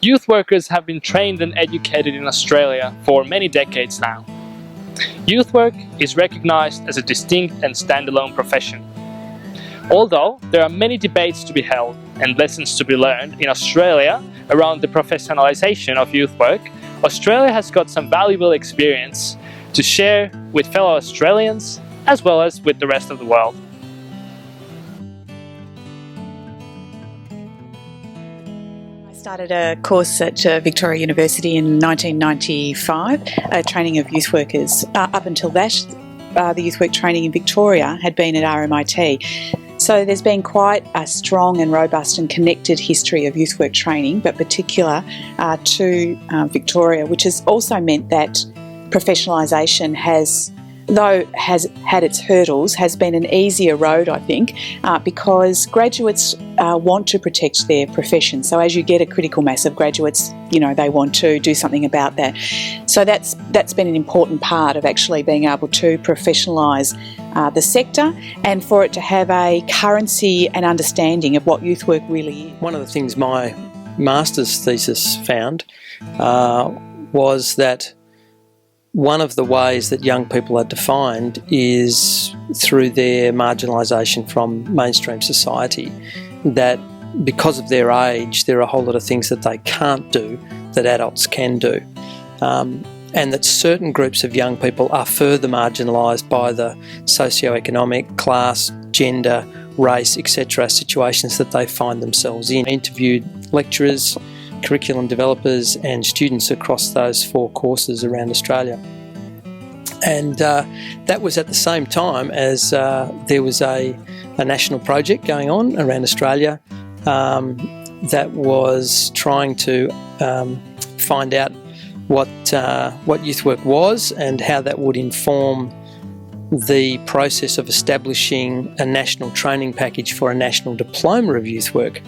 Youth workers have been trained and educated in Australia for many decades now. Youth work is recognised as a distinct and standalone profession. Although there are many debates to be held and lessons to be learned in Australia around the professionalisation of youth work, Australia has got some valuable experience to share with fellow Australians as well as with the rest of the world. I started a course at Victoria University in 1995, training of youth workers. Up until that, the youth work training in Victoria had been at RMIT. So there's been quite a strong and robust and connected history of youth work training, but particular to Victoria, which has also meant that professionalisation though has had its hurdles, has been an easier road, I think, because graduates want to protect their profession. So as you get a critical mass of graduates, they want to do something about that. So that's been an important part of actually being able to professionalise the sector and for it to have a currency and understanding of what youth work really is. One of the things my master's thesis found was that one of the ways that young people are defined is through their marginalisation from mainstream society, that because of their age there are a whole lot of things that they can't do that adults can do, and that certain groups of young people are further marginalised by the socio-economic, class, gender, race, etc. situations that they find themselves in. I interviewed lecturers, curriculum developers and students across those 4 courses around Australia. And that was at the same time as there was a national project going on around Australia that was trying to find out what youth work was and how that would inform the process of establishing a national training package for a national diploma of youth work.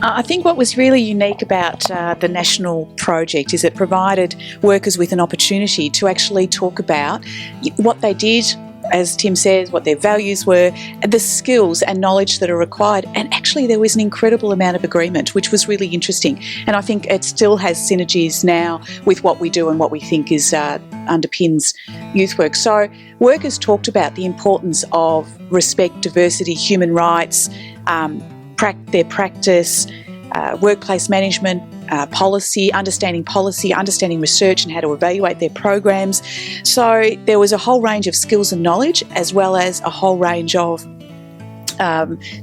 I think what was really unique about the national project is it provided workers with an opportunity to actually talk about what they did, as Tim says, what their values were, the skills and knowledge that are required. And actually there was an incredible amount of agreement, which was really interesting. And I think it still has synergies now with what we do and what we think is underpins youth work. So workers talked about the importance of respect, diversity, human rights, their practice, workplace management, policy, understanding research and how to evaluate their programs. So there was a whole range of skills and knowledge as well as a whole range of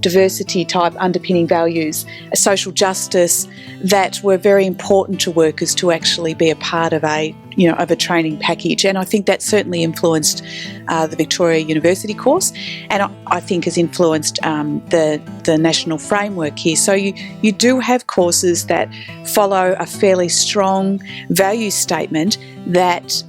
diversity type underpinning values, social justice that were very important to workers to actually be a part of a training package. And I think that certainly influenced the Victoria University course, and I think has influenced the national framework here. So you do have courses that follow a fairly strong value statement that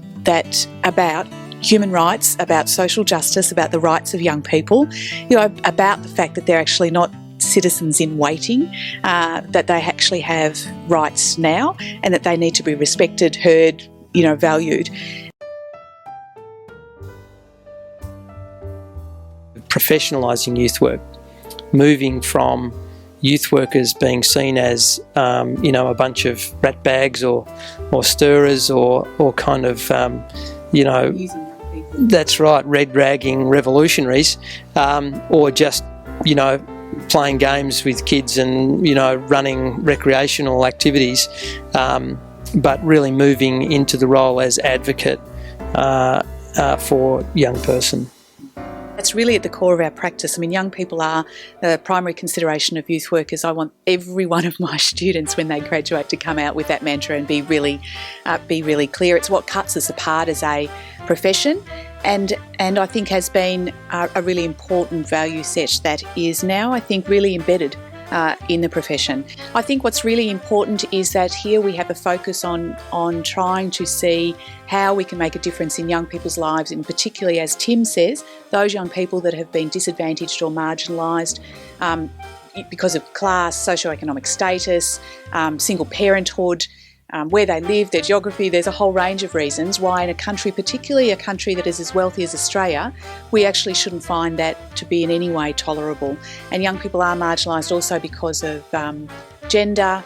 about human rights, about social justice, about the rights of young people, about the fact that they're actually not citizens in waiting, that they actually have rights now and that they need to be respected, heard, valued. Professionalising youth work, moving from youth workers being seen as a bunch of rat bags or stirrers or kind of that's right, red ragging revolutionaries, or just playing games with kids and running recreational activities, but really moving into the role as advocate for young person. That's really at the core of our practice. I mean, young people are the primary consideration of youth workers. I want every one of my students when they graduate to come out with that mantra and be really clear. It's what cuts us apart as a profession, and I think has been a really important value set that is now, I think, really embedded in the profession. I think what's really important is that here we have a focus on trying to see how we can make a difference in young people's lives, and particularly, as Tim says, those young people that have been disadvantaged or marginalised because of class, socioeconomic status, single parenthood, where they live, their geography. There's a whole range of reasons why in a country, particularly a country that is as wealthy as Australia, we actually shouldn't find that to be in any way tolerable. And young people are marginalised also because of gender,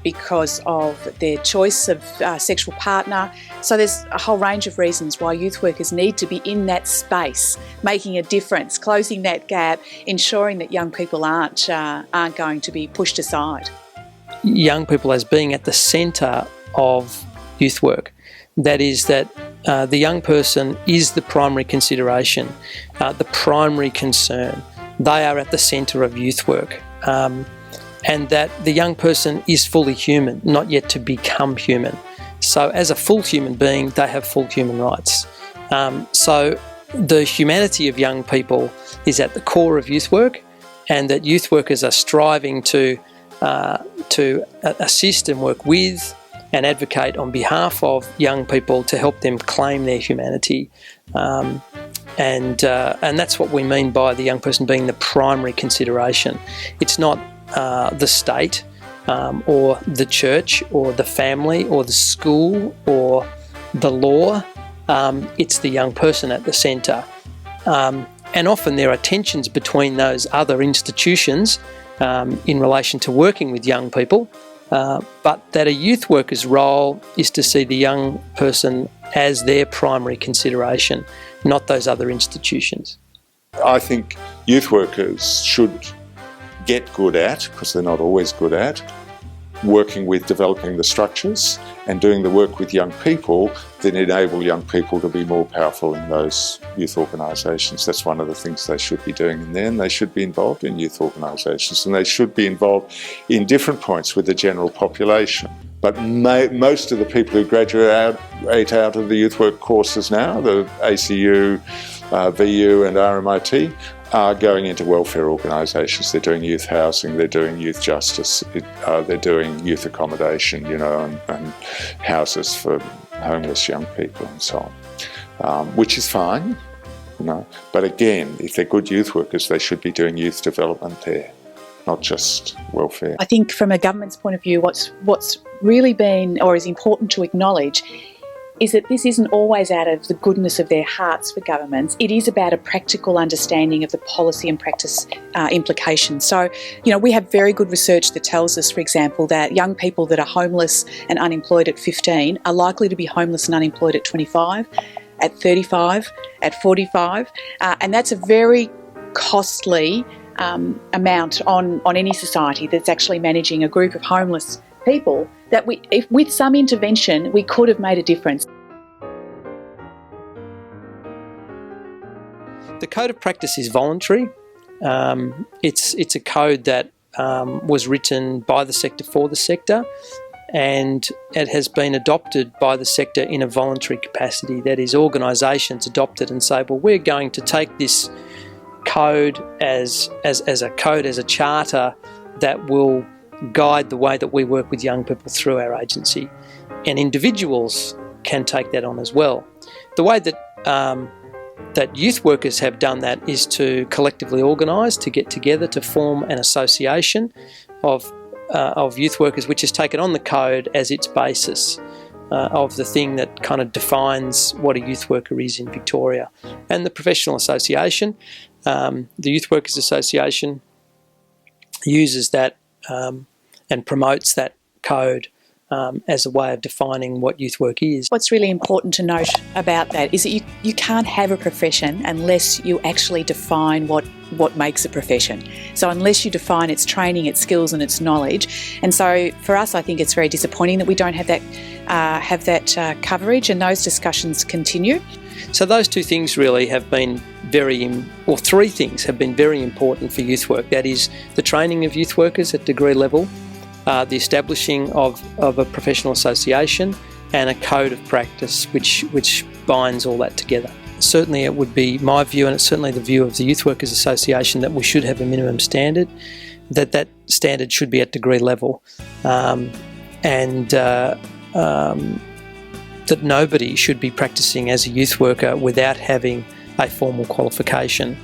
because of their choice of sexual partner. So there's a whole range of reasons why youth workers need to be in that space, making a difference, closing that gap, ensuring that young people aren't going to be pushed aside. Young people as being at the centre of youth work. That is that the young person is the primary consideration, the primary concern. They are at the centre of youth work. And that the young person is fully human, not yet to become human. So as a full human being, they have full human rights. So the humanity of young people is at the core of youth work, and that youth workers are striving to assist and work with and advocate on behalf of young people to help them claim their humanity. And that's what we mean by the young person being the primary consideration. It's not the state or the church or the family or the school or the law. It's the young person at the centre. And often there are tensions between those other institutions in relation to working with young people, but that a youth worker's role is to see the young person as their primary consideration, not those other institutions. I think youth workers should get good at, because they're not always good at, working with developing the structures and doing the work with young people that enable young people to be more powerful in those youth organisations. That's one of the things they should be doing in there, and they should be involved in youth organisations, and they should be involved in different points with the general population. But most of the people who graduate out of the youth work courses now, the ACU, VU and RMIT, are going into welfare organisations. They're doing youth housing, they're doing youth justice, they're doing youth accommodation, and houses for homeless young people and so on, which is fine, But again, if they're good youth workers, they should be doing youth development there, not just welfare. I think from a government's point of view, what's really been or is important to acknowledge is that this isn't always out of the goodness of their hearts for governments. It is about a practical understanding of the policy and practice implications. So, we have very good research that tells us, for example, that young people that are homeless and unemployed at 15 are likely to be homeless and unemployed at 25, at 35, at 45, and that's a very costly amount on any society that's actually managing a group of homeless people that if with some intervention, we could have made a difference. The code of practice is voluntary. It's a code that was written by the sector for the sector, and it has been adopted by the sector in a voluntary capacity. That is, organisations adopt it and say, well, we're going to take this code as a charter that will guide the way that we work with young people through our agency, and individuals can take that on as well. The way that that youth workers have done that is to collectively organise, to get together, to form an association of youth workers, which has taken on the code as its basis of the thing that kind of defines what a youth worker is in Victoria. And the professional association, the Youth Workers Association, uses that and promotes that code as a way of defining what youth work is. What's really important to note about that is that you can't have a profession unless you actually define what makes a profession. So unless you define its training, its skills and its knowledge. And so for us, I think it's very disappointing that we don't have that coverage, and those discussions continue. So those two things really have been three things have been very important for youth work. That is the training of youth workers at degree level, the establishing of a professional association, and a code of practice which binds all that together. Certainly it would be my view, and it's certainly the view of the Youth Workers Association, that we should have a minimum standard, that standard should be at degree level, and that nobody should be practising as a youth worker without having a formal qualification.